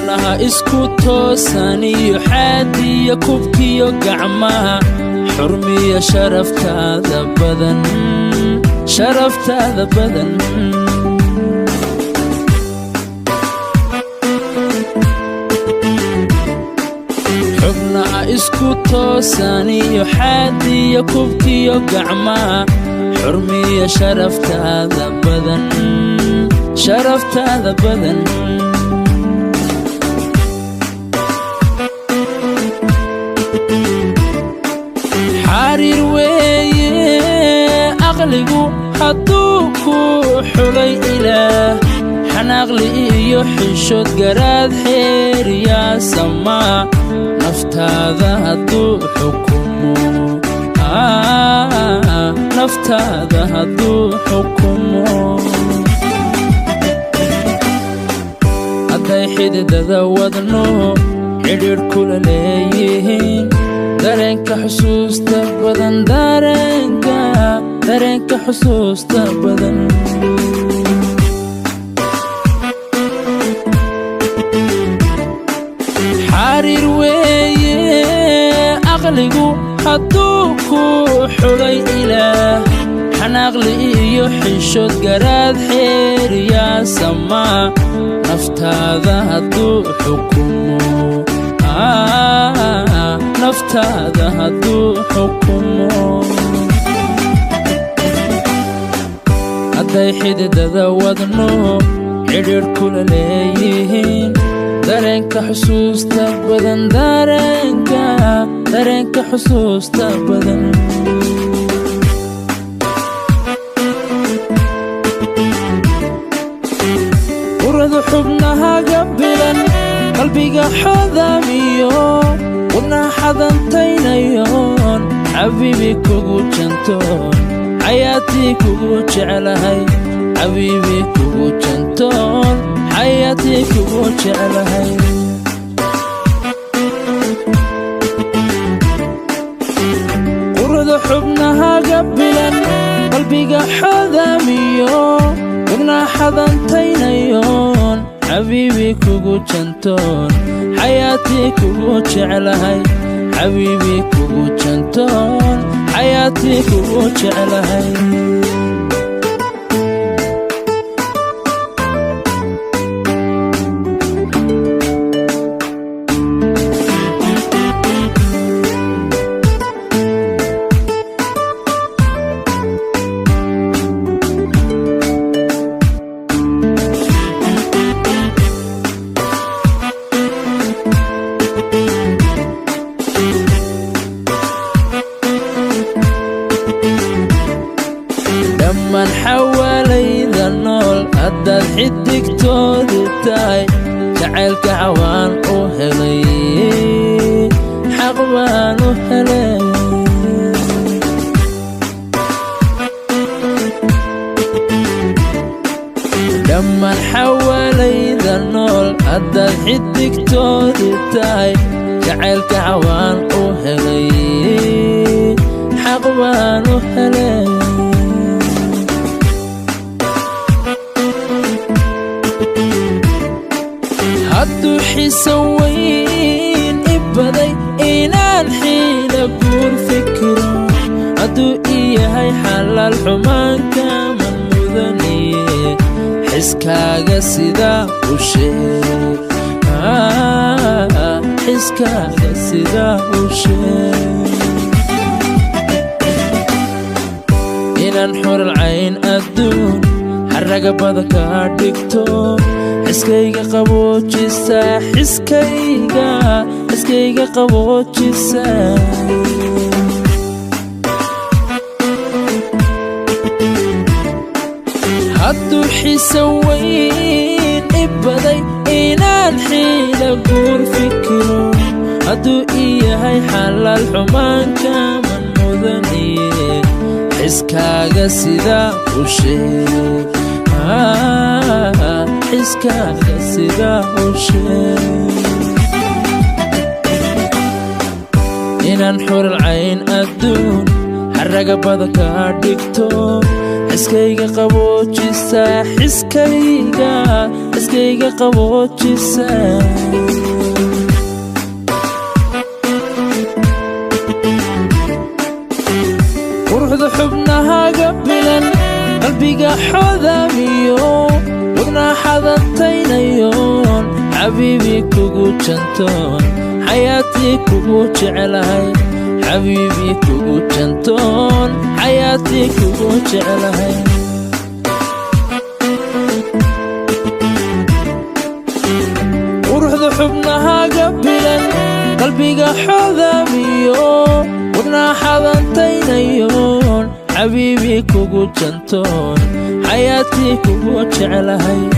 xubnaha isku toosan iyo xaadiya kubkiyo gacmaha xurmiya sharaftaada badan xubnaha isku toosan iyo xaadiya kubkiyo gacmaha xurmiya sharaftaada badan xariir weeye aqligu hadduu ku xulay ilaah xanaaqli iyo xishood garaad xeeriyaa samaa naftaada hadduu xukumo hadday xididada wadno xidhiidh kula leeyihiin dareenka xusuusta badan dareenka xusuusta badan xariir weeye aqligu hadduu ku xulay ilaah xanaaqli iyo xishood garaad xeeriyaa samaa naftaada hadduu xukumo hadday xididada wadno xidhiidh kula leeyihiin dareenka xusuusta badan dareenka xusuusta badan uradu xubnahaga bilan qalbiga xodaamiyo wadna xadantaynayoon xabiibi kugu jantoon xayaatii kugu jeclahay xabiibi kugu jantoon xayaatii kugu jeclahay uradu xubnahaga bilan qalbiga xodaamiyo wadna xadantaynayoon xabiibi kugu jantoon xayaatii kugu jeclahay xabiibi kugu jantoon xayaatii kugu jeclahay dhammaan xawaalayda nool haddaad xidigtoodu tahay jacaylka cawaan u helay xaq baan u helay dhammaan xawaalayda nool haddaad xidigtoodu tahay jacaylka cawaan u helay xaq baan u helay hadduu xiso weyn i baday inaan xiila guur fikiro hadduu ii yahay xalaal xumaankaman mudaniye xiskaaga sidaa u sheeg xiskaaga sidaa u sheeg inaan xural cayn adduun xaraga badan kaa dhigto xiskayga qaboojisa xiskayga qaboojisa hadduu xiso weyn i baday inaan xiila guur fikiro hadduu ii yahay xalaal xumaankaman mudaniye xiskaaga sidaa u sheeg xiskaaga sidaa u sheeg inaan xural cayn adduun xaraga badan kaa dhigto حسكيغا قبوجيسا حسكيغا قبوجيسا وروحد حبناها قبلا قلبي حذاميو وقنا حذنتينيون حبيبي كوكو جنتون حياتي كوكو جعلهاي حبيبي كوكو جنتون حياتي كوكو جعلهاي وروحد حبناها قبلا قلبي حذاميو وقنا حذنتينيون حبيبي كوكو جنتون حياتي كوكو جعلهاي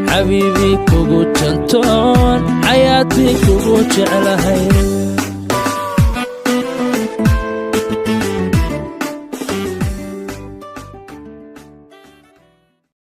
حبيبي كوكو جنتون حياتي كوكو جعلهاي